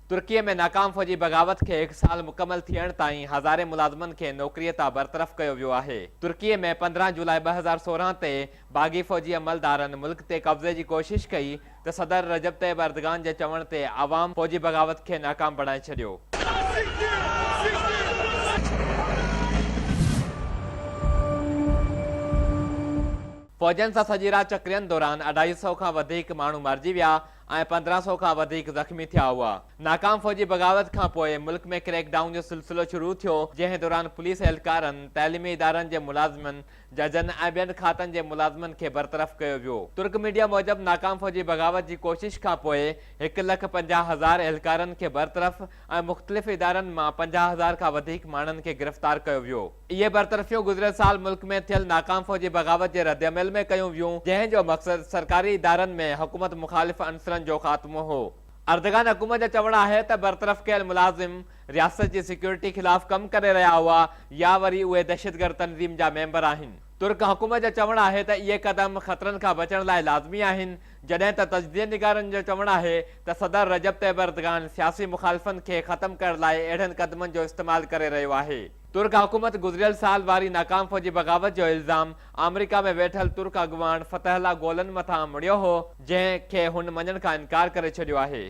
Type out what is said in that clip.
तुर्की में नाकाम फौजी बगावत के 1 साल मुकम्मल थियण ताईं हज़ारे मुलाज़मन के नौकरीअ तां बरतरफ़ कयो वियो आहे। तुर्की में 15 जुलाई 2016 ते बागी फौजी अमलदारनि मुल्क ते कब्ज़े जी कोशिश कई त सदर रजब तैयब एर्दोगान जे चवण ते आवाम फौजी बगावत के नाकाम बणाए छॾियो। फौजन सां सॼी राति चक्रियन दौरान 250 खां वधीक माण्हू मारिजी विया ऐं 1500 खां वधीक ज़ख़्मी थिया हुआ। नाकाम फौजी बगावत खां पोइ मुल्क में क्रैकडाउन जो सिलसिलो शुरू थियो, जंहिं दौरान पुलिस एहलकारनि, तइलीमी इदारनि जे मुलाज़िमनि, जजनि ऐं ॿियनि खातनि जे मुलाज़िमनि खे बरतरफ़ कयो वियो। तुर्क मीडिया मूजिबि नाकाम फौजी बगावत जी कोशिश खां पोइ 1,50,000 एहलकारनि खे बरतरफ़ ऐं मुख़्तलिफ़ इदारनि मां 50,000 खां वधीक माण्हुनि खे गिरफ़्तार कयो वियो। इहे बरतरफ़ियूं गुज़िरियल साल मुल्क में थियल नाकाम फौजी बगावत जे रद्दअमल में कयूं वियूं, जंहिं जो मक़सदु सरकारी इदारनि में हुकूमत मुख़ालिफ़ अंसरनि जो ख़ात्मो हो। एर्दोगान हुकूमत जो चवणु आहे त बरतरफ़ कयल मुलाज़िम रियासत जी सिक्योरिटी ख़िलाफ़ कमु करे रहिया हुआ या वरी उहे दहशतगर्द तंज़ीम जा मेंबर आहिनि। तुर्क हुकूमत जो चवणु आहे त इहे क़दम ख़तरनि खां बचण लाइ लाज़मी आहिनि, जॾहिं त तजदीद निगारनि जो चवणु आहे त सदर रजब तैयब एर्दोगान सियासी मुख़ालिफ़नि खे ख़तमु करण लाइ अहिड़नि क़दमनि जो इस्तेमालु करे रहियो आहे। तुर्क हुकूमत गुज़िरियल साल वारी नाकाम फौजी बगावत जो इल्ज़ाम अमेरिका में वेठल तुर्क अॻुवाण फतहुल्लाह गुलन मथां मुड़ियो हो, जंहिं खे हुन मञण खां इनकार करे छॾियो आहे।